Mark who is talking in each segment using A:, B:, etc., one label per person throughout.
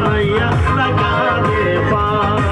A: मैया लगा दे पार,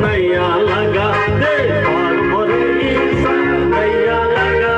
A: नैया लगा दे पार मोरे ईसा नैया लगा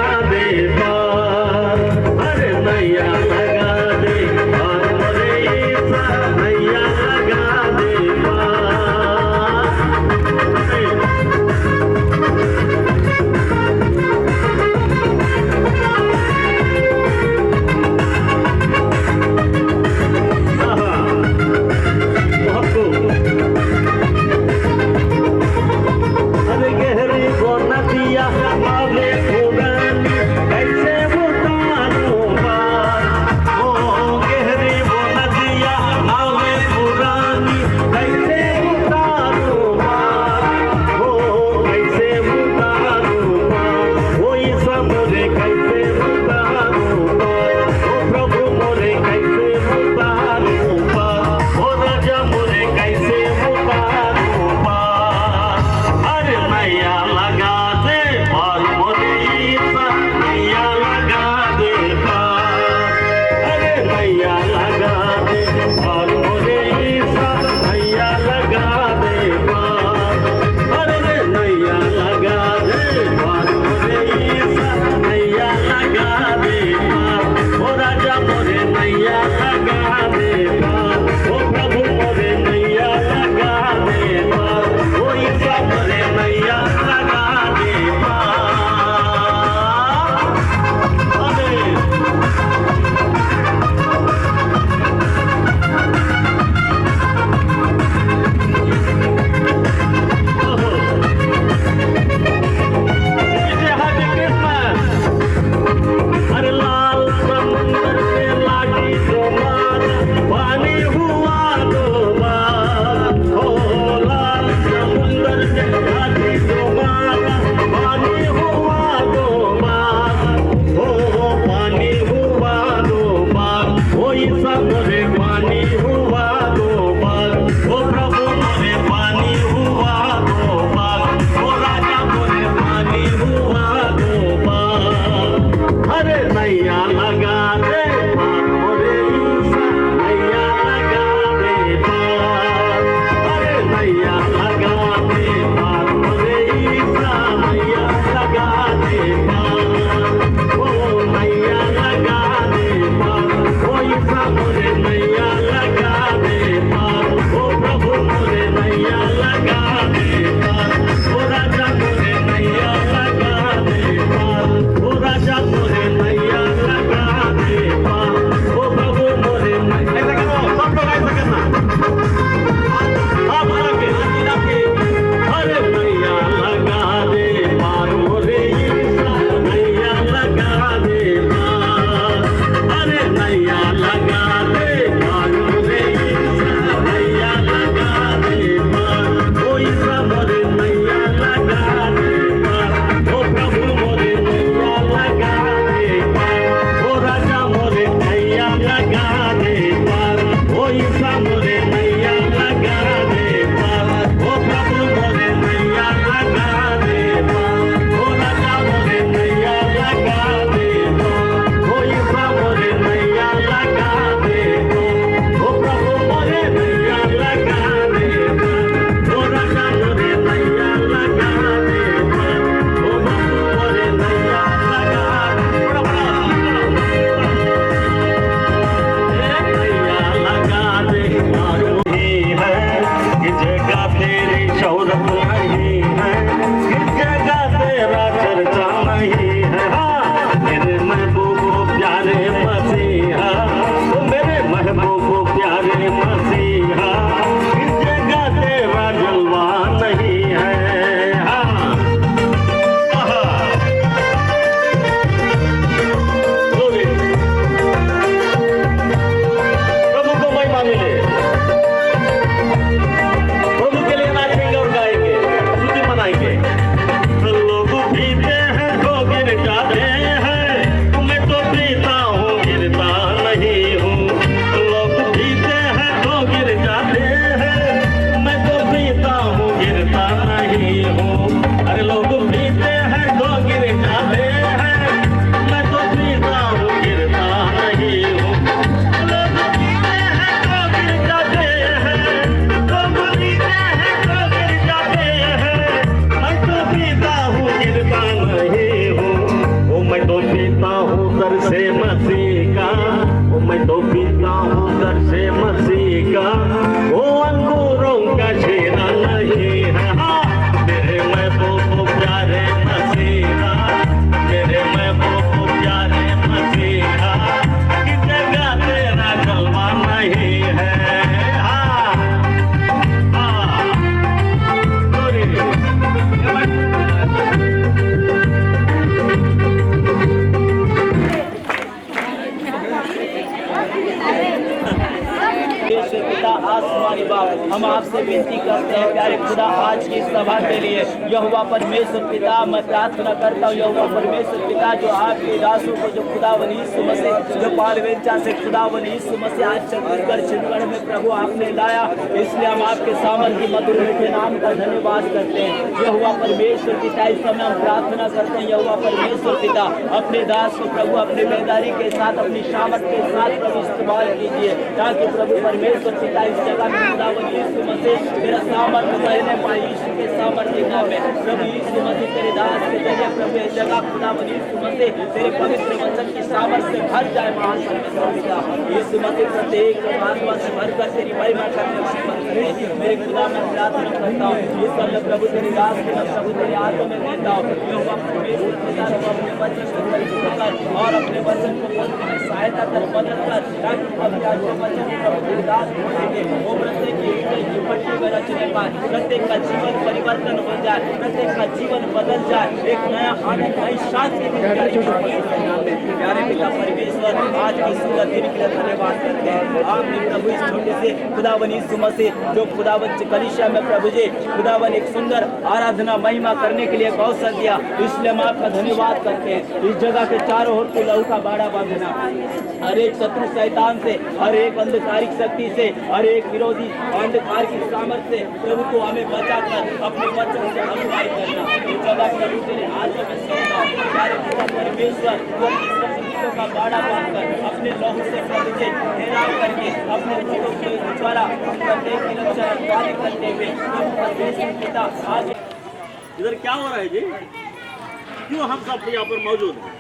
A: करते हैं। प्यारे खुदा, आज की सभा के लिए यहोवा परमेश्वर पिता मैं प्रार्थना करता हूँ। यहोवा परमेश्वर पिता, जो आपके दासों को जो खुदावन यीशु मसीह जो पालवेंचा से खुदावन यीशु मसीह आज छत्तीसगढ़ छिंदगढ़ में प्रभु आपने लाया, इसलिए हम आपके सामर्थ्य मधुर मीठे नाम का धन्यवाद करते हैं। यहोवा परमेश्वर पिता, इस समय हम प्रार्थना करते हैं यहोवा परमेश्वर पिता, अपने दास को प्रभु अपने बेदारी के साथ अपनी सामर्थ के साथ प्रभु इस्तेमाल कीजिए, ताकि प्रभु परमेश्वर पिता इस जगह में खुदावन यीशु मसीह तेरा सामर्थ्य बहने पाए। यीशु के सामर्थ्य नाम में प्रभु यीशु मसीह तेरे दास के जरिए प्रभु इस जगह खुदावन यीशु मसीह तेरे पवित्र वचन की सामर्थ्य से भर जाए। महान परमेश्वर पिता, यीशु मसीह प्रत्येक आत्मा से भरकर तेरी महिमा करने वाले मेरे खुदा मैं प्रार्थना करता हूँ। इस समय प्रभु तेरी दास के मैं प्रभु तेरे हाथों में देता हूँ। यहोवा परमेश्वर पिता को अपने वचन को परिशुद्ध कर और अपने वचन को बोलने में सहायता कर, मदद कर, ताकि प्रभु आज जो वचन प्रभु तेरी दास बोलेंगे वो प्रत्येक की पट्टी में रचने पाए, प्रत्येक का जीवन परिवर्तन हो जाए, प्रत्येक का जीवन बदल जाए, एक नया आनंद नई शांति प्यारे पिता परमेश्वर आज की सुंदर दिन के लिए धन्यवाद करते हैं। आपने प्रभु इस छोटे से खुदावन यीशु मसीह जो खुदावन कलीसिया में प्रभु जी खुदावन एक सुंदर आराधना महिमा करने के लिए एक अवसर दिया, इसलिए हम आपका धन्यवाद करते हैं। इस जगह के चारों ओर को लहू का बाड़ा बांधना, हर एक शत्रु शैतान से, हर एक अंधकारिक शक्ति से, हर एक विरोधी अंधकार की सामर्थ्य से प्रभु को हमें बचाकर अपने वचन से अगुवाई करना। इस जगह प्रभु तेरे हाथों में सौंपा, प्यारे पिता परमेश्वर वो शक्तियों का बाड़ा बांधकर अपने लहू से प्रभु से घेराव करके अपने जीवों के द्वारा प्रत्येक की रक्षा रखवाली करते हुए प्रभु परमेश्वर पिता आज
B: इधर क्या हो रहा है जी? क्यों हम सब यहाँ पर मौजूद हैं?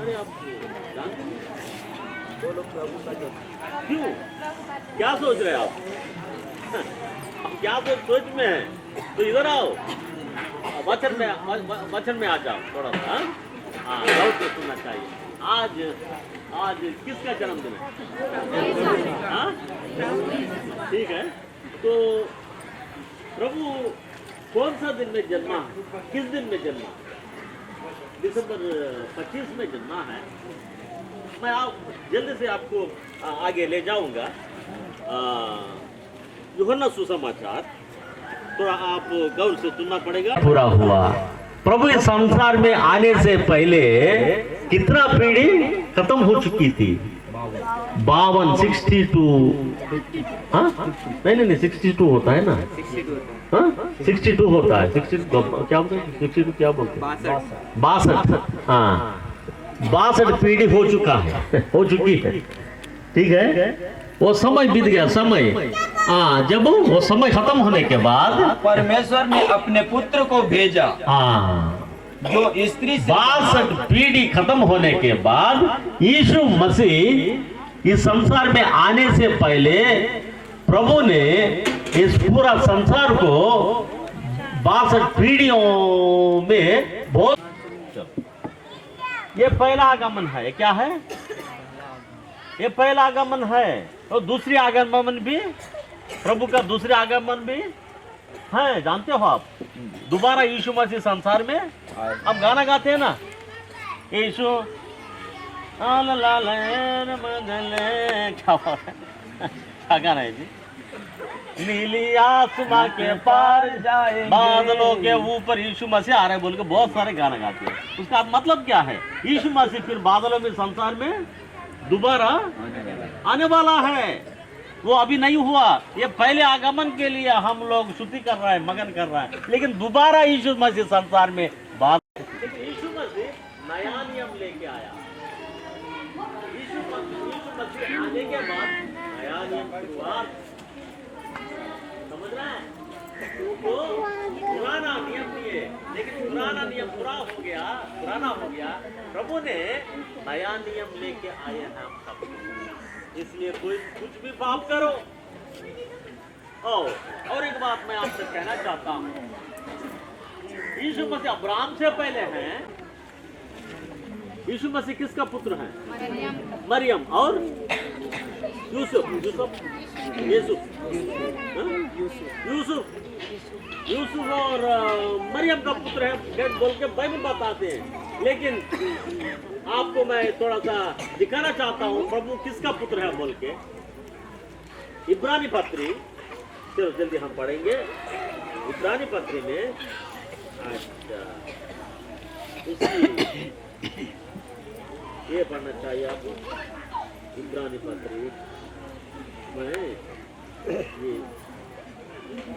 B: अरे आप जानते हैं? दो लोग प्रभु का क्यों? क्या सोच रहे हैं आप? हम क्या सोच में हैं? तो इधर आओ, वचन में आ जाओ थोड़ा सा। हाँ, बहुत कुछ सुनना चाहिए। आज किसका जन्मदिन है? हाँ, ठीक है। तो प्रभु कौन सा दिन में जन्मा है? किस दिन में जन्मा? दिसंबर 25 में जन्मा है। मैं आप जल्दी से आपको आगे ले जाऊंगा। यूहन्ना सुसमाचार थोड़ा आप गौर से सुनना पड़ेगा।
C: पूरा हुआ। प्रभु इस संसार में आने से पहले कितना पीढ़ी खत्म हो चुकी थी? 52, 62। हाँ नहीं 62 होता है ना? हाँ 62 होता है। 62 क्या बोलते हैं? 62 क्या बोलते हैं? 62। हाँ 62 पीढ़ी हो चुका है, हो चुकी है। ठीक है, वो समय बीत गया समय। हाँ, जब वो समय खत्म होने के बाद
A: परमेश्वर ने अपने पुत्र को भेजा।
C: हाँ,
A: जो स्त्री
C: 62 पीढ़ी खत्म होने के बाद यीशु मसीह इस संसार में आने से पहले प्रभु ने इस पूरा संसार को 62 पीढ़ियों में बहुत।
B: ये पहला आगमन है। क्या है? ये पहला आगमन है। और दूसरी आगमन भी, प्रभु का दूसरे आगमन भी है। जानते हो आप? दोबारा यीशु मसीह संसार में, अब गाना गाते हैं ना, यीशु क्या गाना है जी? नीली आसमां के पार जाए, बादलों के ऊपर यीशु मसीह आ रहे बोल के बहुत सारे गाना गाते हैं। उसका मतलब क्या है? यीशु मसीह फिर बादलों में संसार में दोबारा आने वाला है। वो अभी नहीं हुआ। ये पहले आगमन के लिए हम लोग स्तुति कर रहे हैं, मगन कर रहे हैं, लेकिन दोबारा यीशु मसीह संसार में यीशु मसीह नया नियम लेके आया। यीशु मसीह आने के बाद नया नियम शुरुआत, समझ रहे हैं? तो पुराना नियम नहीं है, लेकिन पुराना नियम पुराना हो गया। प्रभु ने नया नियम लेके आए हैं हम सब। इसलिए कोई कुछ भी पाप करो। और एक बात मैं आपसे कहना चाहता हूँ, यीशु मसीह अब्राहम से पहले हैं। यीशु मसीह किसका पुत्र है? मरियम और यूसुफ और मरियम का पुत्र है बोल के बाइबल बताते हैं। लेकिन आपको मैं थोड़ा सा दिखाना चाहता हूँ प्रभु किसका पुत्र है बोल के। इब्रानी पत्री चलो जल्दी हम पढ़ेंगे इब्रानी पत्री में। अच्छा, इसकी ये पढ़ना चाहिए आपको इब्रानी पत्री में। ये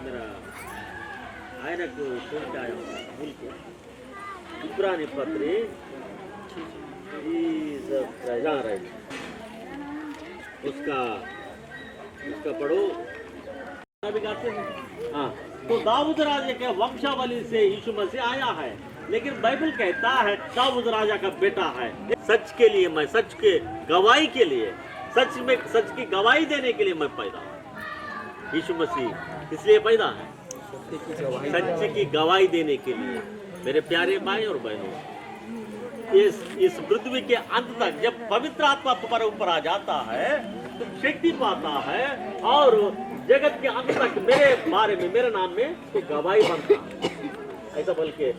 B: मेरा आयना को छोड़ के आया हूँ भूल के। इब्रानी पत्री जहाँ रहे उसका पढ़ो भी गाते हैं। हाँ, तो दाऊद राजा के वंशावली से यीशु मसीह आया है, लेकिन बाइबल कहता है दाऊद राजा का बेटा है। सच के लिए मैं, सच के गवाही के लिए, सच की गवाही देने के लिए मैं पैदा हूँ। यीशु मसीह इसलिए पैदा है सच की गवाही देने के लिए। मेरे प्यारे भाई और बहनों, इस पृथ्वी के अंत तक जब पवित्र आत्मा तुम्हारे ऊपर आ जाता है तो शक्ति पाता है और जगत के अंत तक मेरे बारे में, मेरे नाम में तो गवाही बनता है। ऐसा बल्कि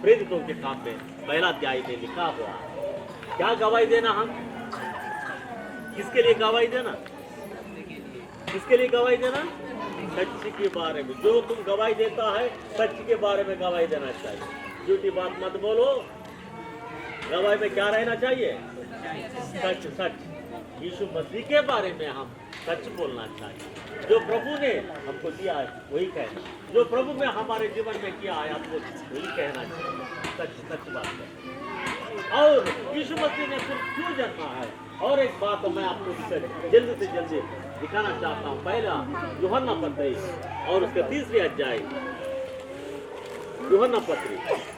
B: प्रेरितों के काम में पहला अध्याय में लिखा हुआ है। क्या गवाही देना? हम किसके लिए गवाही देना? किसके लिए गवाही देना? सच के बारे में। जो तुम गवाही देता है सच के बारे में गवाही देना चाहिए। झूठी बात मत बोलो। गवाही में क्या रहना चाहिए? सच। सच यीशु मसीह के बारे में हम सच बोलना चाहिए। जो प्रभु ने हमको दिया है वही कहना, जो प्रभु में हमारे जीवन में किया है आपको वही कहना चाहिए। सच बात है। और यीशु मसीह ने फिर क्यों जन्मा है? और एक बात मैं आपको जल्दी से जल्दी दिखाना चाहता हूँ। पहला यूहन्ना पत्री और उसका 3रे अध्याय। यूहन्ना पत्री,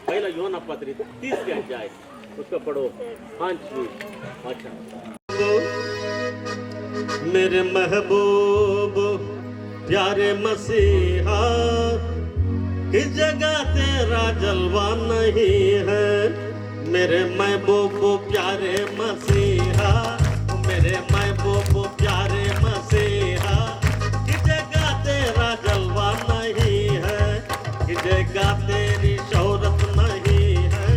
B: पहला यूहन्ना पत्री 3रे अध्याय, उसका पढ़ो 5वीं वचन।
C: मेरे महबूब प्यारे मसीहा, इस जगह तेरा जलवा नहीं है। मेरे महबूब प्यारे मसीहा, मेरे महबूब प्यारे मसीहा, इस जगह तेरा जलवा नहीं है। इस जगह तेरी शोहरत नहीं है।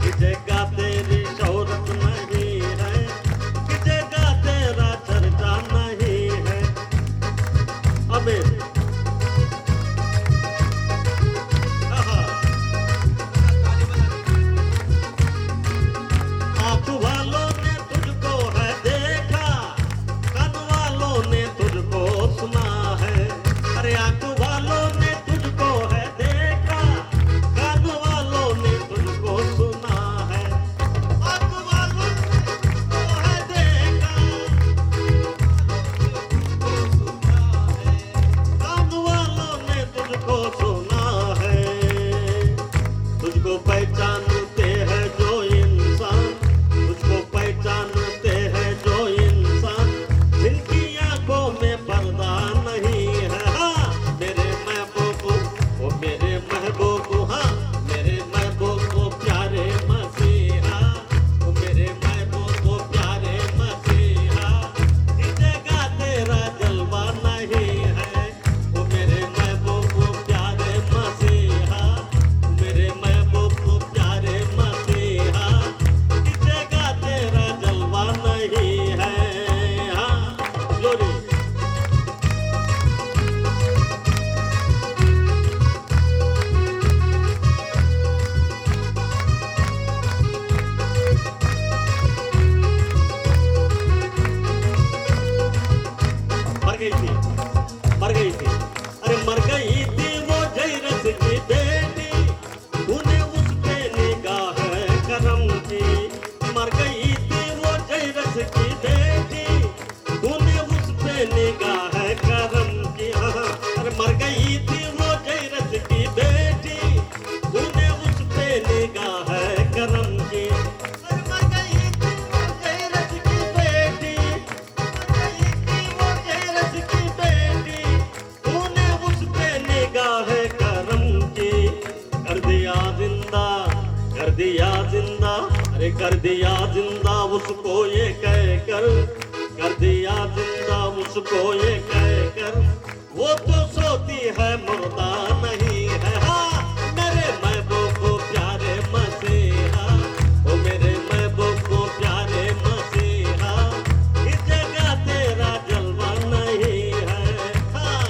C: इस जगह तेरी शोहरत नहीं है। इस जगह तेरा चर्चा नहीं है। आमीन। आँख वालों ने तुझको है देखा, कान वालों ने तुझको सुना है। अरे आँख वालों ने तुझको है देखा, कान वालों ने तुझको सुना है। आँख वालों ने तुझको है देखा, कान वालों ने तुझको सुना है। तुझको पहचानते हैं जो इंसान, तुझको पहचानते हैं जो इंसान, जिनकी आंखों में पर्दा नहीं है। हाँ मेरे महबूब, ओ मेरे महबूब, हाँ मेरे महबूब प्यारे मसीहा, ओ मेरे महबूब प्यारे मसीहा, इस जगह तेरा जलवा नहीं है। ओ मेरे महबूब प्यारे मसीहा, मेरे महबूब प्यारे मसीहा, इस जगह तेरा जलवा नहीं है। हाँ ग्लोरी। मर गई थी। अरे मर गई थी वो जैरस की बेटी, तूने उस पे निगाह करम की। मर गई थी वो जैरस की बेटी, तूने उस पे निगाह करम की। अरे मर गई थी वो जैरस की बेटी, तूने उस पे निगाह करम की। अरे मर गई थी वो जैरस की बेटी, मर गई थी वो जैरस की बेटी, तूने उस पे निगाह करम की। कर दिया जिंदा, कर दिया जिंदा, अरे कर दिया जिंदा उसको ये कह कर, कर दिया जिंदा उसको ये कह कर, वो तो सोती है मुर्दा नहीं है। हाँ मेरे महबूब प्यारे मसीहा, ओ मेरे महबूब प्यारे मसीहा, इस जगह तेरा जलवा नहीं है। हाँ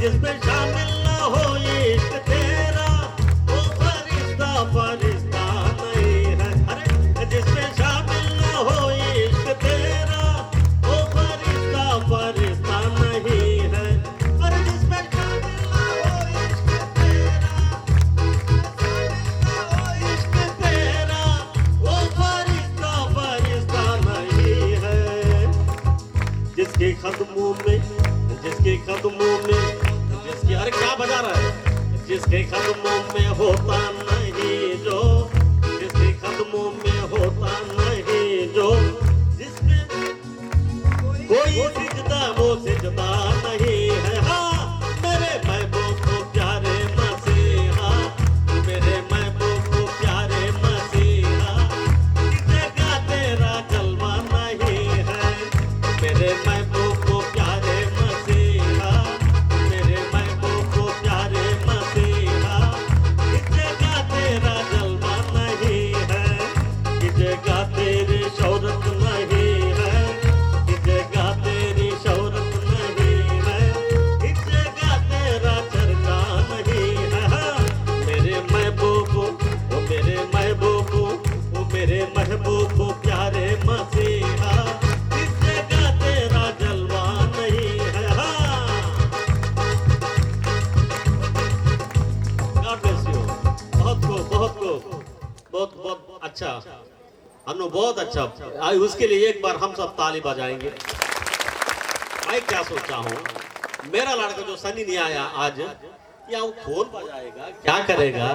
C: जिसमें शामिल न हो इश्क तेरा वो फरिश्ता फरिश्ता नहीं है। अरे जिसमें शामिल न हो इश्क तेरा वो फरिश्ता फरिश्ता नहीं है। अरे जिसमें शामिल न हो इश्क तेरा वो फरिश्ता फरिश्ता नहीं है। जिसके कदमों में अरे क्या बजा रहा है? जिसके कदमों में होता नहीं जो, जिसके कदमों में होता नहीं जो, जिसमें कोई सिजदा वो सिजदा नहीं है। हाँ मेरे महबूब को प्यारे मसीहा, मेरे महबूब को प्यारे मसीहा, किसका तेरा जलवा नहीं है। मेरे महबूब को प्यारे मसीहा, मेरे महबूब को प्यारे मसीहा, किसका तेरा जलवा नहीं है। किसका तेरी शौहरत नहीं है, किसका तेरी शौहरत नहीं है, किसका तेरा चर्चा नहीं है। मेरे महबूब वो मेरे महबूब वो मेरे महबूब को प्यारे मसीहा, किसका तेरा जलवा नहीं है। God bless you. बहुत अच्छा अनु, बहुत अच्छा। उसके लिए एक बार हम सब ताली बजाएंगे। मैं क्या सोचा हूँ, मेरा लड़का जो सनी नहीं आया आज, या वो खोल बजाएगा क्या करेगा,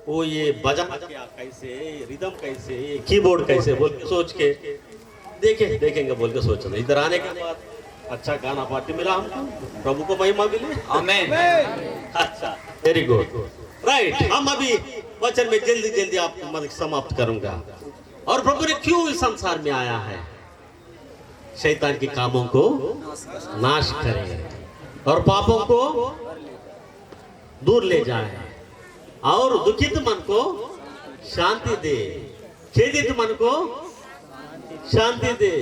C: वो ये बजा क्या कैसे, रिदम कैसे, कीबोर्ड कैसे बोल के सोच के देखेंगे बोल के सोच रहे। इधर आने के बाद अच्छा गाना पार्टी मिला हमको, प्रभु को महिमा मिली।
A: आमेन।
C: अच्छा, वेरी गुड, राइट। हम अभी वचन में जल्दी जल्दी आप समाप्त करूंगा। और प्रभु ने क्यों इस संसार में आया है? शैतान के कामों को नाश करे और पापों को दूर ले जाए और दुखित मन को शांति दे, खेदित मन को शांति दे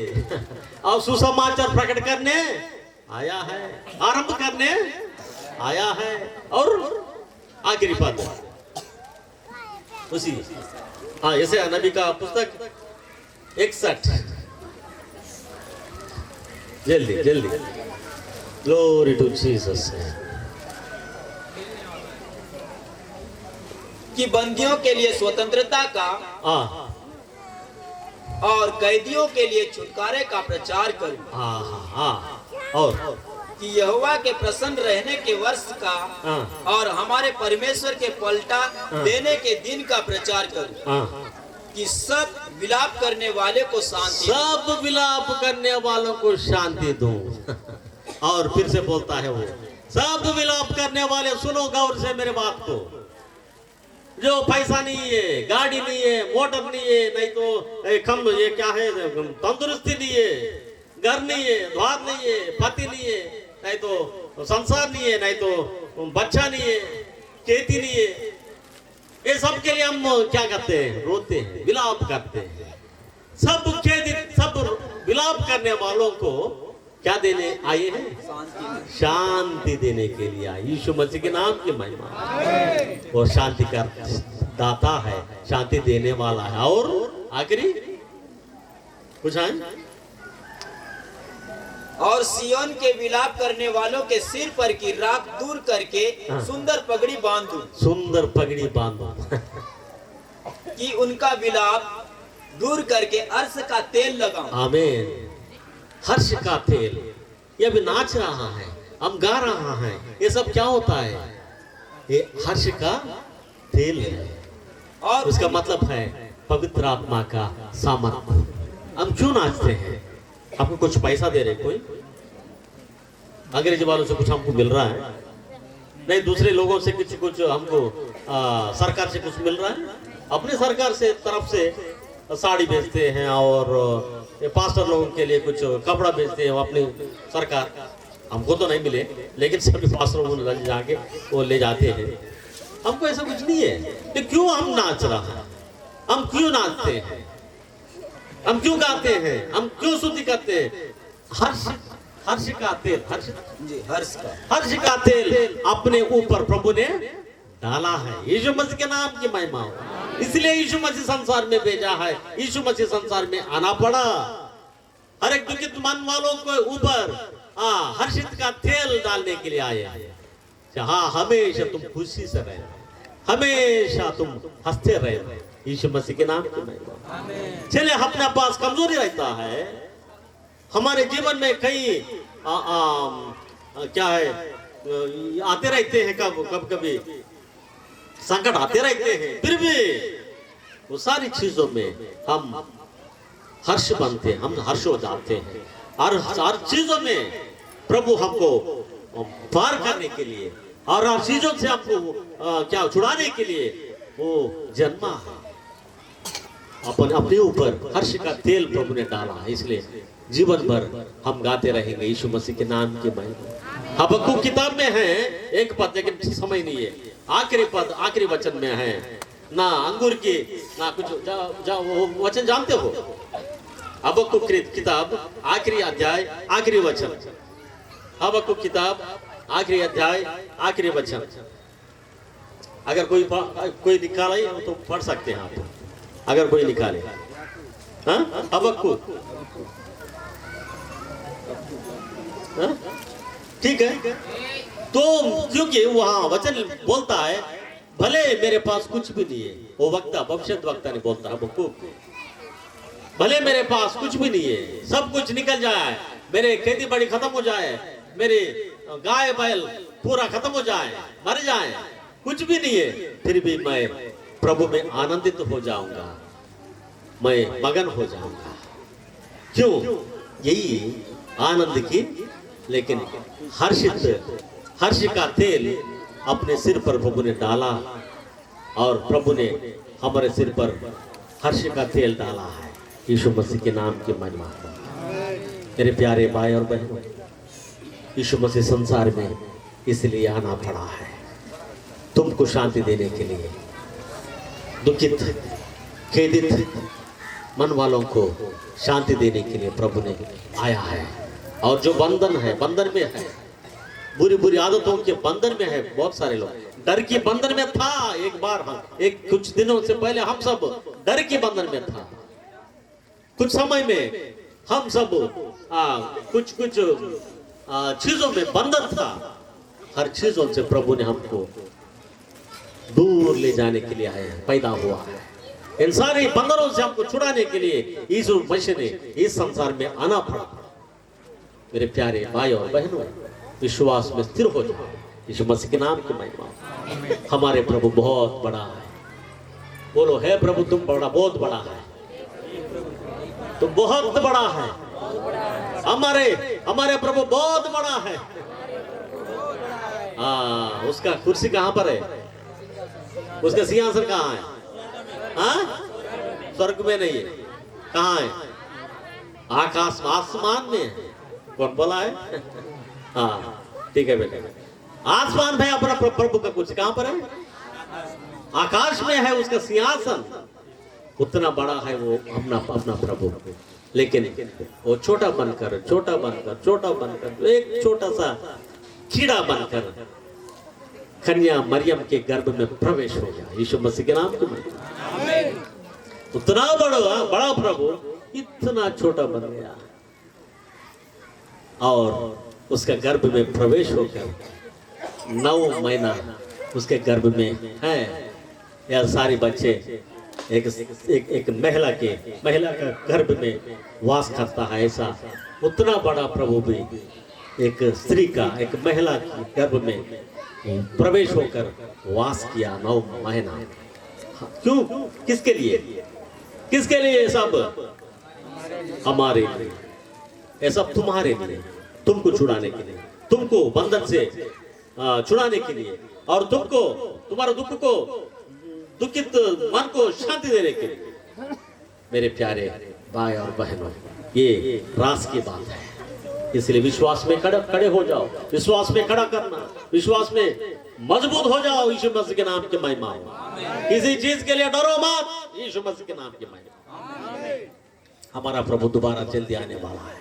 C: और सुसमाचार प्रकट करने आया है, आरंभ करने आया है। और आखिरी पद उसी ऐसे नबी का पुस्तक 61, जल्दी जल्दी, ग्लोरी टू जीसस।
A: कि बंदियों के लिए स्वतंत्रता का और कैदियों के लिए छुटकारे का प्रचार करूं।
C: और
A: कि यहोवा के प्रसन्न रहने के वर्ष का और हमारे परमेश्वर के पलटा देने के दिन का प्रचार करूं। कि सब विलाप करने वाले को शांति,
C: सब विलाप करने वालों को शांति दूं। और फिर से बोलता है वो, सब विलाप करने वाले सुनो गौर से मेरे बात को। जो पैसा नहीं है, गाड़ी नहीं है, मोटर नहीं है, नहीं तो खम ये क्या है, तंदुरुस्ती नहीं है, घर नहीं है, द्वार नहीं है, पति नहीं है, नहीं तो संसार नहीं है, नहीं तो बच्चा नहीं है, खेती नहीं है, ये सब के लिए हम क्या करते हैं? रोते हैं, विलाप करते हैं। सब खेदित, सब विलाप करने वालों को क्या देने आए हैं? शांति देने के लिए आए। यीशु मसीह के नाम की महिमा। और शांति का दाता है, शांति देने वाला है। और आखिरी कुछ है?
A: और सियोन के विलाप करने वालों के सिर पर की राख दूर करके सुंदर पगड़ी बांधूं।
C: सुंदर पगड़ी बांधो।
A: कि उनका विलाप दूर करके अर्श का तेल लगाऊं।
C: आमीन। हर्ष का तेल। ये भी नाच रहा है, हम गा रहा है, ये सब क्या होता है? ये हर्ष का तेल है। और उसका मतलब है पवित्र आत्मा का सामर्थ्य। हम क्यों नाचते हैं? आपको कुछ पैसा दे रहे कोई, अंग्रेजी वालों से कुछ हमको मिल रहा है, नहीं दूसरे लोगों से कुछ हमको सरकार से कुछ मिल रहा है, अपने सरकार से तरफ से साड़ी बेचते हैं और पास्टर लोगों के लिए कुछ कपड़ा बेचते हैं अपनी सरकार। हमको तो नहीं मिले, लेकिन सभी पास्टरों को जाके वो ले जाते हैं। हमको ऐसा कुछ नहीं है। तो क्यों हम नाच रहा है? हम क्यों नाचते हैं? हम क्यों गाते हैं? हम क्यों स्तुति करते हैं? हर्ष का तेल,
A: जी हर्ष का
C: हर्ष का तेल अपने ऊपर प्रभु ने डाला है। यीशु मसीह के नाम की महिमा हो। इसलिए यीशु मसीह संसार में भेजा है, यीशु मसीह संसार में आना पड़ा। हर एक दुखित मन वालों के ऊपर हर्षित का तेल डालने के लिए आए। हाँ, हमेशा तुम खुशी से रहे, हमेशा तुम हंसते रहे। यीशु मसीह के नाम की महिमा। चले, अपने पास कमजोरी रहता है, हमारे जीवन में कई क्या है आते रहते हैं, कब कभी संकट आते रहते हैं, फिर भी वो सारी चीजों में हम हर्ष बनते हैं, हम हर्ष हो जाते हैं। और हर चीजों में प्रभु हमको पार करने के लिए और हर चीजों से हमको क्या छुड़ाने के लिए वो जन्मा है। अपने ऊपर हर्ष का तेल प्रभु ने डाला है, इसलिए जीवन भर हम गाते रहेंगे यीशु मसीह के नाम की महिमा। हबक्कुक किताब में है एक पद, लेकिन समय नहीं है, आखिरी पद आखिरी वचन में है ना, अंगूर की ना कुछ वो वचन जानते हो? हबक्कुक किताब आखिरी अध्याय आखिरी वचन, हबक्कुक किताब आखिरी अध्याय आखिरी वचन। अगर कोई निकाले तो पढ़ सकते हैं आप, अगर कोई निकाले। हाँ, हबक्कुक, ठीक है। तो क्योंकि वहां वचन बोलता है, भले मेरे पास कुछ भी नहीं है, वो वक्ता भविष्यद्वक्ता ने बोलता है हबक्कुक, भले मेरे पास कुछ भी नहीं है, सब कुछ निकल जाए, मेरे खेती बाड़ी खत्म हो जाए, मेरे गाय बैल पूरा खत्म हो जाए, मर जाए, कुछ भी नहीं है, फिर भी मैं प्रभु में आनंदित हो जाऊंगा, मैं मगन हो जाऊंगा। क्यों? यही आनंद की, लेकिन हर्ष का तेल अपने सिर पर प्रभु ने डाला, और प्रभु ने हमारे सिर पर हर्ष का तेल डाला है। यीशु मसीह के नाम की महिमा। मेरे प्यारे भाई और बहनों, यीशु मसीह संसार में इसलिए आना पड़ा है, तुमको शांति देने के लिए। दुखित खेदित मन वालों को शांति देने के लिए प्रभु ने आया है। और जो बंधन में है, बुरी बुरी आदतों के बंधन में है, बहुत सारे लोग डर के बंधन में था। एक बार कुछ दिनों से पहले हम सब डर के बंधन में था। कुछ समय में हम सब कुछ चीजों में बंधन था। हर चीजों से प्रभु ने हमको दूर ले जाने के लिए आया, पैदा हुआ है। इन सारे बंधनों से हमको छुड़ाने के लिए यीशु मसीह ने इस संसार में आना पड़ा। मेरे प्यारे भाई और बहनों, विश्वास में स्थिर हो जाओ। यीशु मसीह के नाम की महिमा। हमारे प्रभु बहुत बड़ा है। बोलो, है प्रभु तुम बड़ा, बहुत बड़ा है, तुम बहुत बड़ा है। हमारे प्रभु बहुत बड़ा है। उसका कुर्सी कहाँ पर है? उसका सिंहासन कहाँ है? स्वर्ग में नहीं है, कहाँ है? आकाश आसमान में है। कौन बोला है? हाँ, ठीक है बेटे, आसमान में अपना प्रभु का कुर्सी कहाँ पर है? आकाश में है उसका सिंहासन। उतना बड़ा है वो अपना प्रभु, लेकिन वो छोटा बनकर एक छोटा सा कीड़ा बनकर कन्या मरियम के गर्भ में प्रवेश हो गया। यीशु मसीह के नाम को उतना बड़ा प्रभु इतना छोटा बन गया, और उसका गर्भ में प्रवेश होकर 9 महीना उसके गर्भ में है। यह सारे बच्चे एक महिला का गर्भ में वास करता है। ऐसा उतना बड़ा प्रभु भी एक स्त्री का, एक महिला की गर्भ में प्रवेश होकर वास किया 9 महीना। क्यों? किसके लिए? सब हमारे लिए, ये सब तुम्हारे लिए, तुमको छुड़ाने के लिए, तुमको बंधन से छुड़ाने के लिए, और तुमको तुम्हारे दुख को, दुखित मन को शांति देने के लिए। मेरे प्यारे भाई और बहनों, ये रास की बात है। इसलिए विश्वास में खड़े हो जाओ, विश्वास में खड़ा करना, विश्वास में मजबूत हो जाओ। यीशु मसीह के नाम की महिमा हो। किसी चीज के लिए डरो मत, यीशु मसीह के नाम की महिमा। हमारा प्रभु दोबारा जल्दी आने वाला है।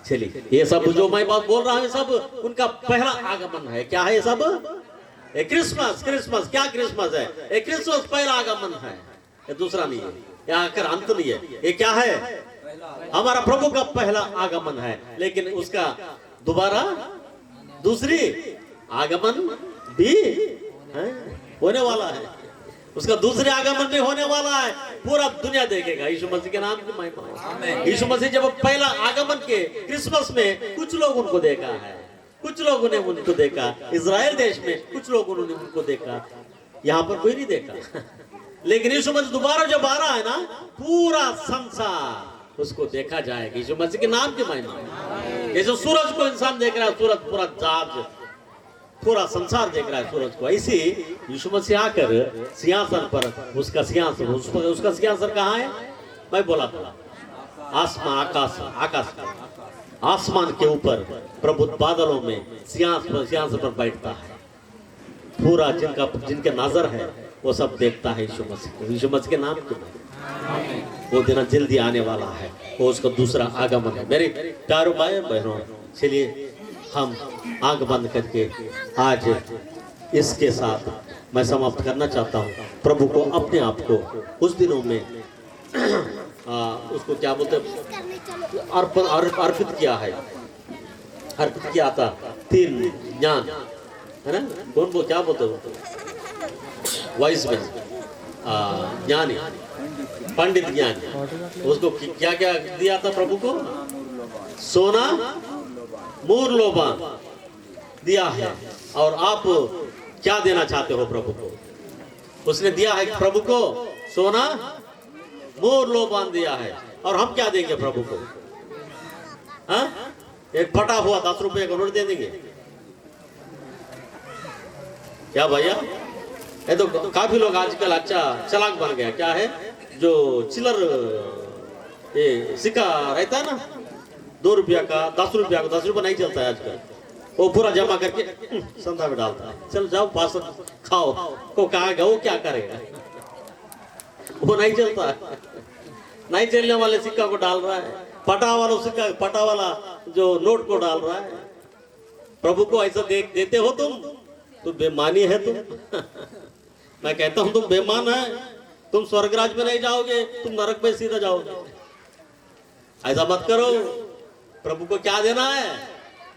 C: चलिए, ये सब जो मैं बात बोल रहा हूँ सब उनका पहला आगमन है। क्या है ये सब? ये क्रिसमस। क्रिसमस क्या क्रिसमस है? ये क्रिसमस पहला आगमन है, ये दूसरा नहीं है, ये आखिर अंत नहीं है। ये क्या है? हमारा प्रभु का पहला आगमन है, लेकिन उसका दोबारा दूसरी आगमन भी होने वाला है। उसका दूसरे आगमन में होने वाला है, पूरा दुनिया देखेगा यीशु मसीह के नाम की महिमा। यीशु मसीह जब पहला आगमन के क्रिसमस में कुछ लोग उनको देखा है, कुछ लोगों ने उनको देखा, इजराइल देश में कुछ लोगों ने उनको देखा, यहाँ पर कोई नहीं देखा। लेकिन यीशु मसीह दोबारा जब आ रहा है ना, पूरा संसार उसको देखा जाएगा यीशु मसीह के नाम की महिमा। जैसे सूरज को इंसान देख रहा है, सूरज पूरा चार्ज, पूरा संसार देख रहा है सूरज को, ऐसे यीशु मसीह आकर सिंहासन पर, उसका सिंहासन कहाँ है? मैं बोला था आसमान, आकाश आसमान के ऊपर प्रभु बादलों में सिंहासन पर बैठता है। पूरा जिनके नजर है वो सब देखता है यीशु मसीह को, यीशु मसीह के नाम के। वो दिन जल्दी आने वाला है, वो उसका दूसरा आगमन है। मेरे प्यारों भाई बहनों, चलिए हम आंख बंद करके आज इसके साथ मैं समाप्त करना चाहता हूँ। प्रभु को अपने आप को उस दिनों में उसको क्या बोलते अर्पित किया है, अर्पित किया था। 3 ज्ञान है ना, कौन वो क्या बोलते हो, वाइस में ज्ञानी, पंडित ज्ञानी, उसको क्या क्या दिया था प्रभु को? सोना मूर लोबान दिया है। और आप क्या देना चाहते हो प्रभु को? उसने दिया है प्रभु को सोना मूर लोबान दिया है, और हम क्या देंगे प्रभु को? हाँ, एक फटा हुआ 10 रुपए का नोट दे देंगे क्या भैया? ये तो काफी लोग आजकल अच्छा चालाक बन गया। क्या है, जो चिल्लर ये सिक्का रहता है ना, 2 रुपया का, 10 रुपया का, 10 रुपया नहीं चलता है आजकल, वो पूरा जमा करके संधा में डालता है। चल जाओ पास खाओ, को कहा वो क्या करेगा? वो नहीं चलता है, नहीं चलने वाले सिक्का को डाल रहा है, पटा वाला सिक्का, पटा वाला जो नोट को डाल रहा है। प्रभु को ऐसा देते हो तुम बेमानी है तुम। मैं कहता हूं तुम बेमान है, तुम स्वर्गराज में नहीं जाओगे, तुम नरक में सीधा जाओगे। ऐसा मत करो। प्रभु को क्या देना है?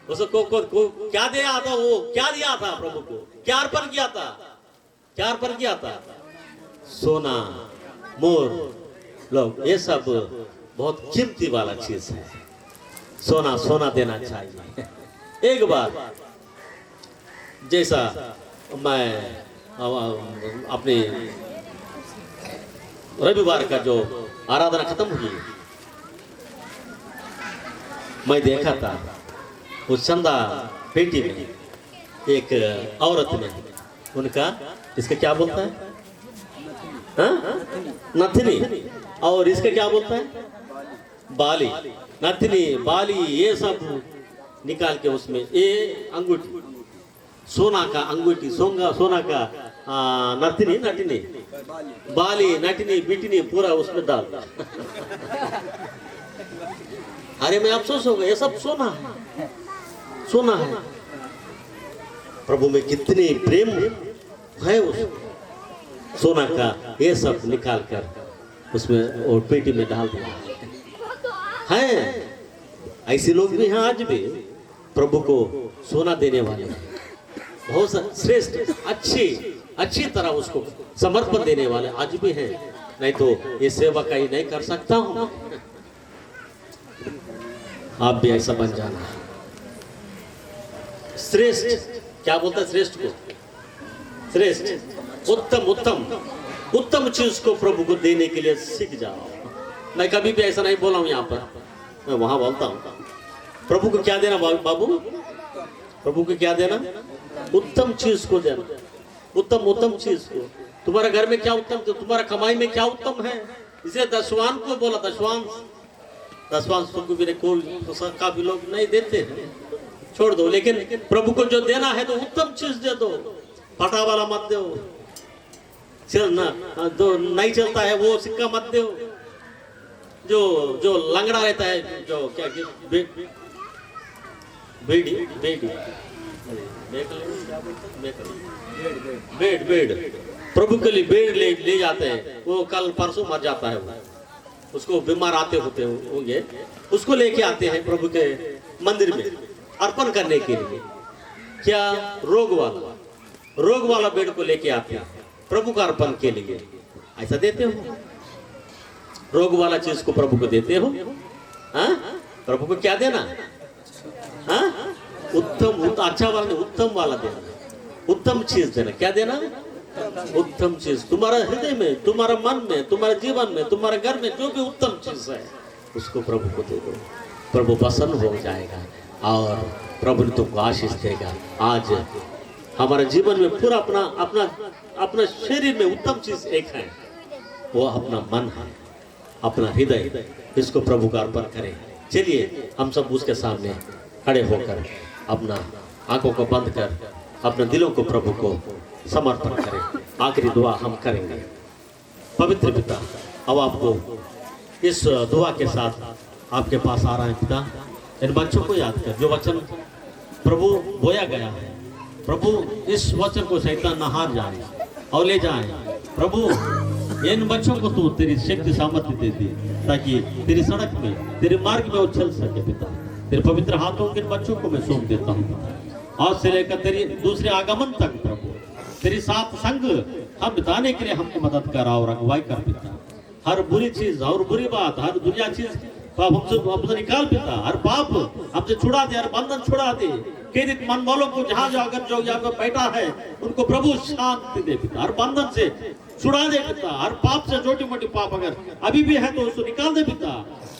C: उसको को क्या दिया था? वो क्या दिया था प्रभु को? क्या अर्पण किया था? क्या अर्पण किया था? सोना मोर लोग, ये सब बहुत कीमती वाला चीज है। सोना देना चाहिए। एक बार जैसा मैं अपने रविवार का जो आराधना खत्म हुई, मैं देखा था उस चंदा पेटी में एक औरत ने उनका, इसका क्या बोलता है, नथनी, और इसका क्या बोलता है, बाली, नथनी बाली, ये सब निकाल के उसमें ये अंगूठी, सोना का अंगूठी, सोना का नथनी बाली, नटनी बिटनी पूरा उसमें डाल। अरे मैं अफसोस हो गया, ये सब सोना है। प्रभु में कितनी प्रेम है उस सोना का, ये सब निकाल कर उसमें और पेटी में डाल दिया है। ऐसे लोग भी हैं आज भी, प्रभु को सोना देने वाले, बहुत श्रेष्ठ अच्छी तरह उसको समर्पण देने वाले आज भी हैं। नहीं तो ये सेवा का ही नहीं कर सकता हूं। आप भी ऐसा बन जाना। श्रेष्ठ क्या बोलता है? श्रेष्ठ को श्रेष्ठ, उत्तम चीज को प्रभु को देने के लिए सीख जाओ। मैं कभी भी ऐसा नहीं बोला हूं यहाँ पर, मैं वहां बोलता हूं। प्रभु को क्या देना बाबू? प्रभु को क्या देना? उत्तम चीज को देना। उत्तम चीज को। तुम्हारे घर में क्या उत्तम, तुम्हारा कमाई में क्या उत्तम है? इसे दशवान को बोला, दशवान तुमको भी कोई तो काफी लोग नहीं देते हैं, छोड़ दो। लेकिन प्रभु को जो देना है तो उत्तम चीज दे दो, फटा वाला मत दो, चलना जो नहीं चलता है वो सिक्का मत दो, जो लंगड़ा रहता है, जो क्या बेड़ी बेड़ी बेड बेड प्रभु के लिए बेड ले जाते हैं। वो कल परसों मर जाता है, वो उसको बीमार आते होते होंगे, उसको लेके आते हैं प्रभु के मंदिर में अर्पण करने के लिए। क्या रोग वाला बेड को लेके आते हैं प्रभु का अर्पण के लिए। ऐसा देते हो? रोग वाला चीज को प्रभु को देते हो? हाँ, प्रभु को क्या देना? हाँ, उत्तम अच्छा वाला नहीं, उत्तम वाला देना, उत्तम चीज देना। क्या देना? उत्तम चीज। तुम्हारा हृदय में, तुम्हारा मन में, तुम्हारे जीवन में, तुम्हारे घर में जो भी उत्तम चीज है उसको प्रभु को दे दो। प्रभु प्रसन्न हो जाएगा और प्रभु ने तुमको आशीष देगा। आज हमारे जीवन में पूरा अपना शरीर में उत्तम चीज एक है, वो अपना मन है, अपना हृदय। इसको प्रभु का अर्पण करें। चलिए हम सब उसके सामने खड़े होकर अपना आंखों को बंद कर अपने दिलों को प्रभु को समर्पण करें। आखिरी दुआ हम करेंगे। पवित्र पिता, अब आपको इस दुआ के साथ आपके पास आ रहा है पिता। इन बच्चों को याद कर, जो वचन प्रभु बोया गया है, प्रभु इस वचन को शैतान न हार जाए और ले जाए। प्रभु इन बच्चों को तू तेरी शक्ति सामर्थ्य दे दी, ताकि तेरी सड़क में, तेरे मार्ग में वो चल सके पिता। तेरे पवित्र हाथों के इन बच्चों को मैं सौंप देता हूँ। आज से लेकर तेरी दूसरे आगमन तक प्रभु तेरी साथ संग हम बिताने के लिए हमको मदद कर और अगुवाई कर पिता। हर बुरी चीज और बुरी बात, हर दुनिया चीज हमसे निकाल पिता। हर पाप हमसे छुड़ा दे, हर बंधन छुड़ा दे। केदित मन वालों को जहां जाकर जो यहाँ पर बैठा है उनको प्रभु शांति दे पिता। हर बंधन से छुड़ा दे पिता। हर पाप से, छोटी मोटी पाप अगर अभी भी है तो उसको निकाल दे पिता,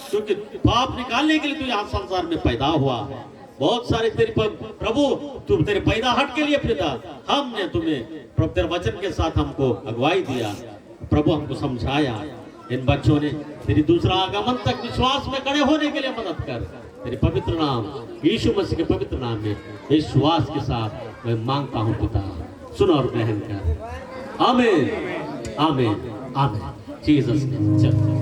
C: क्योंकि पाप निकालने के लिए तो यहाँ संसार में पैदा हुआ। बहुत सारे तेरे प्रभु तुम तेरे पैदाहट के लिए पिता हमने तुम्हें तेरे वचन के साथ हमको अगुवाई दिया प्रभु, हमको समझाया। इन बच्चों ने तेरी दूसरा आगमन तक विश्वास में खड़े होने के लिए मदद कर। तेरे पवित्र नाम यीशु मसीह के पवित्र नाम में विश्वास के साथ मैं मांगता हूँ पिता, सुन और ग्रहण कर। आमीन आमीन आमीन। Jesus name. चल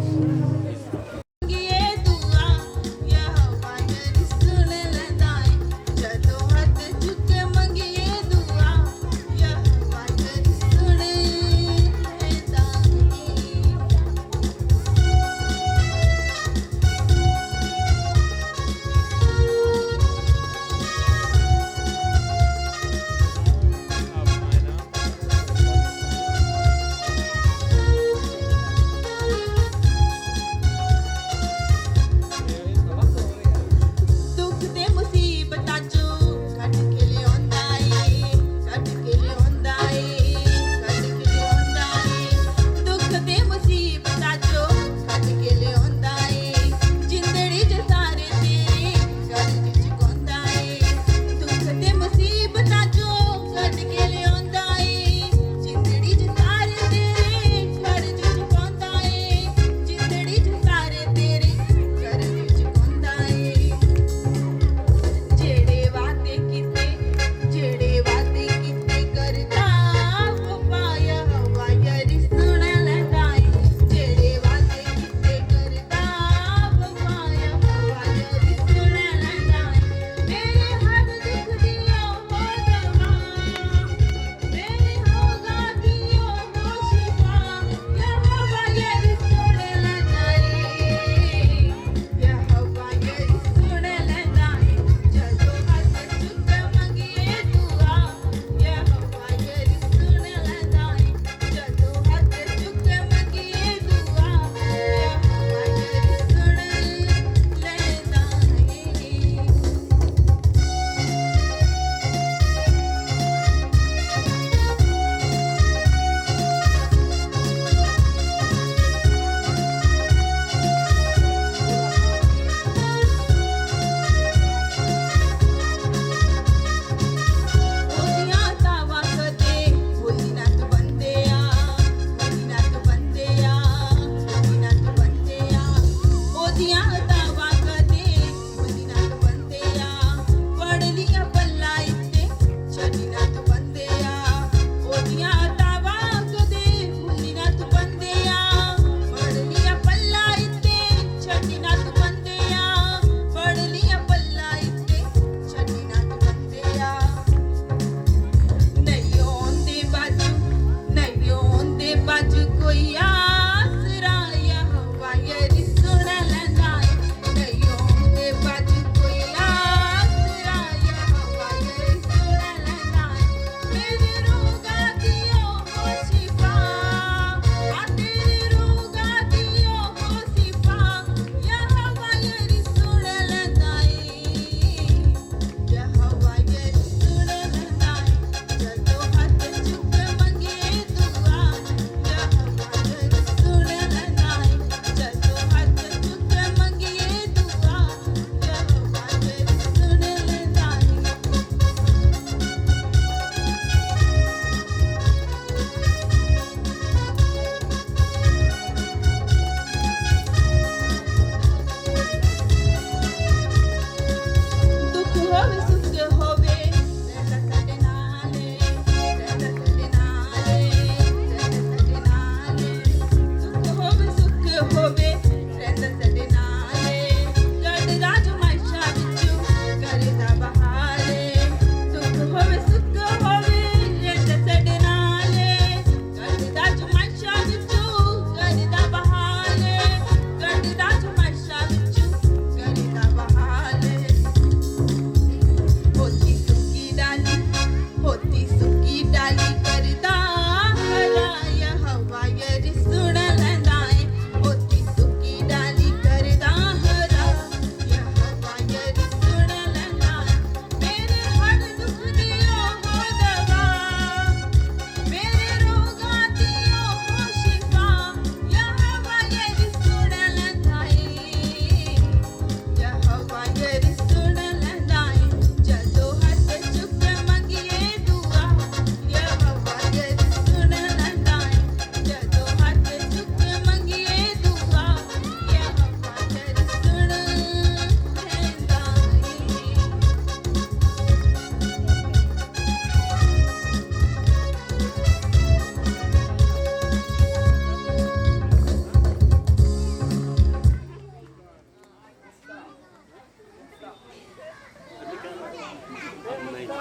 B: बहुत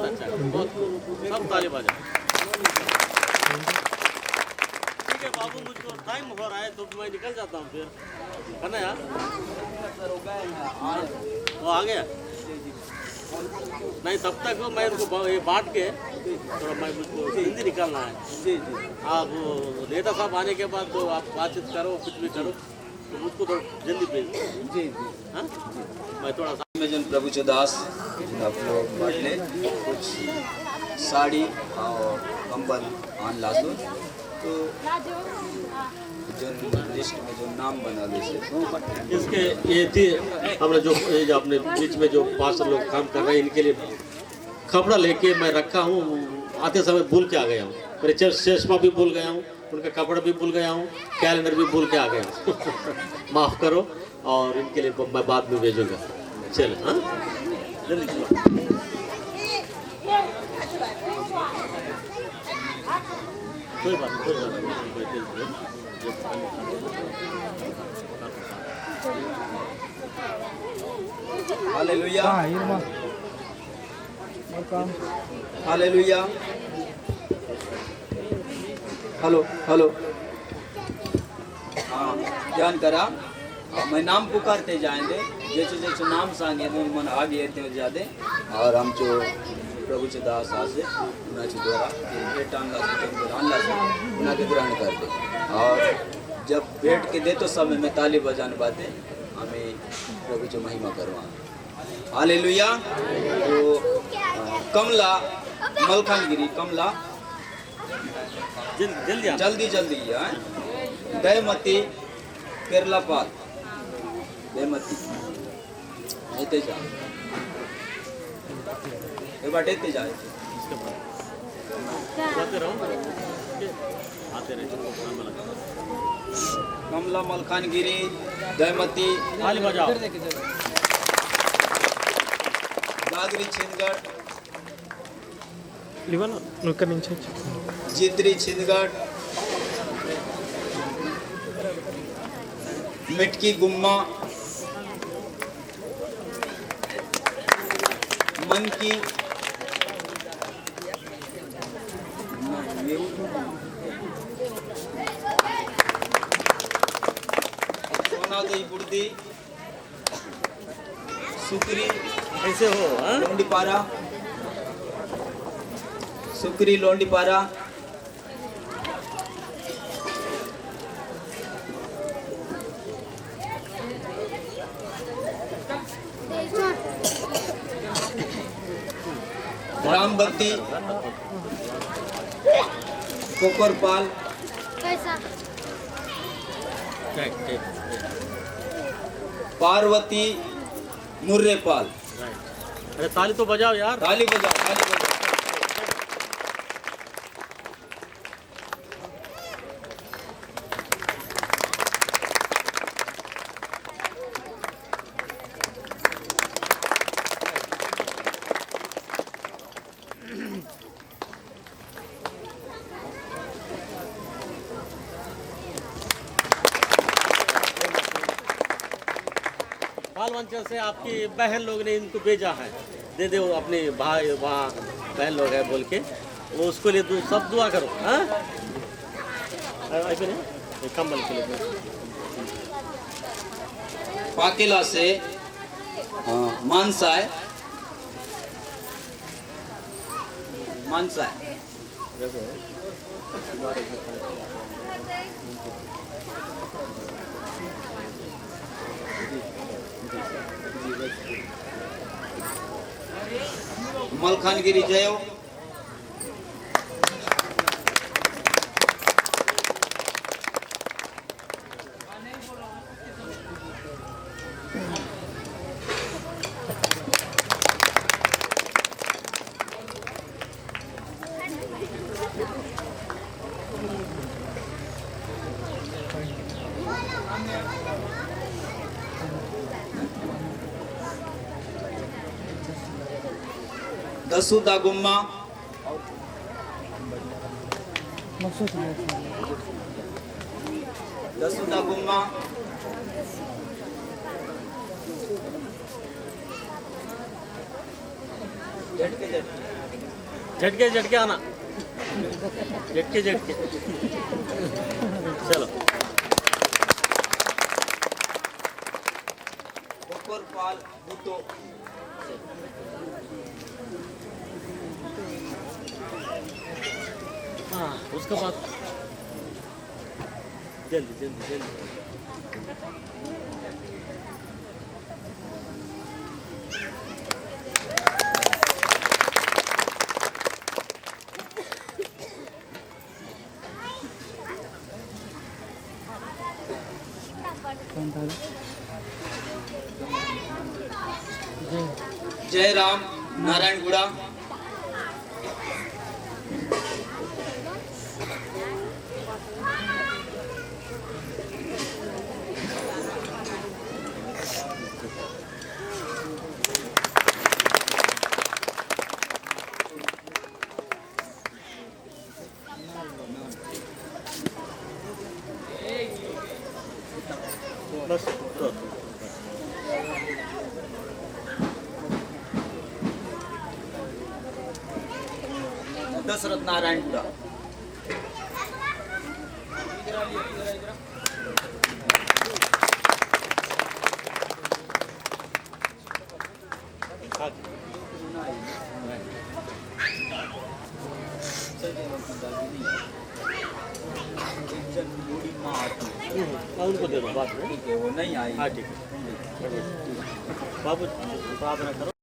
B: अच्छा है, बहुत सब ताली बजा। ठीक है बाबू, मुझको टाइम हो रहा है तो मैं निकल जाता हूँ फिर, है ना यार? वो आ गया नहीं, तब तक मैं उनको ये बांट के थोड़ा, मैं मुझको हिंदी निकालना है। जी जी, आप नेता साहब आने के बाद तो आप बातचीत करो, कुछ भी करो, तो मुझको थोड़ा जल्दी भेज दो। जी जी, हाँ, मैं थोड़ा सा
D: में जन प्रभु दास आप लोग बांट ले, कुछ साड़ी और कंबल आन लासो, तो जो लिस्ट में जो नाम बना ले से
B: इसके ये थी हमने जो अपने बीच में जो 5 लोग काम कर रहे हैं, इनके लिए कपड़ा लेके मैं रखा हूँ। आते समय भूल के आ गया हूँ, मेरे चश्मा भी भूल गया हूँ, उनका कपड़ा भी भूल गया हूँ, कैलेंडर भी भूल के आ गया हूँ। माफ़ करो, और इनके लिए मैं बाद में भेजूँगा। चलो, हाँ, जल्दी चलो। कोई बात नहीं,
D: हालेलुया, हालेलुया, हेलो हेलो, हाँ ध्यान करा, मैं नाम पुकारते जाएंगे, जैसे जैसे नाम सांगे मन आगे येते जाते, और हम जो प्रभु चे दास आसे उन्हाचे द्वारा भेट आणला से उन्हाके ग्रहण करते, और जब भेट के दे तो समय में ताली बजाने बाते हमें प्रभु ची महिमा करवा। हालेलुया। तो कमला मलखानगिरी, कमला जल्दी जल्दी दयमती केरलापाल, दयमती येते जा, एक बार येते जाए, कमला मलखानगिरी, दयमती, गागरी छिंदगढ़, जिद्री छिंदगढ़, मिटकी गुम्मा, मनकी, सोनादई बुर्दी, सुकरी,
B: ऐसे हो, हाँ?
D: लोंडीपारा, सुकरी लोंडीपारा, रामबत्ती, कोकरपाल, पार्वती मुर्रेपाल।
B: अरे ताली तो बजाओ यार,
D: ताली बजाओ, ताली बजाओ।
B: बाल वंचल से आपकी बहन लोग ने इनको भेजा है, दे दो अपने भाई, वहाँ बहन लोग है बोल के, वो उसको लिए सब दुआ करो, हाँ? कम्बल के लिए
D: पाकेला से मानसा है, मानसा है, मलखानगिरी जयो, दसूदा गुम्मा, दसूदा गुम्मा,
B: झटके झटके आना, झटके झटके। चलो
D: गोपाल भूतो
B: हाँ, उसके बाद जल्दी जल्दी जल्दी।
D: जय राम नारायणगुड़ा
B: बस तो।
D: दशरथ नारायणगुड़ा
B: उनको दे दो बात में।
D: ठीक है, वो नहीं आई।
B: हाँ ठीक है बाबू प्रार्थना करो।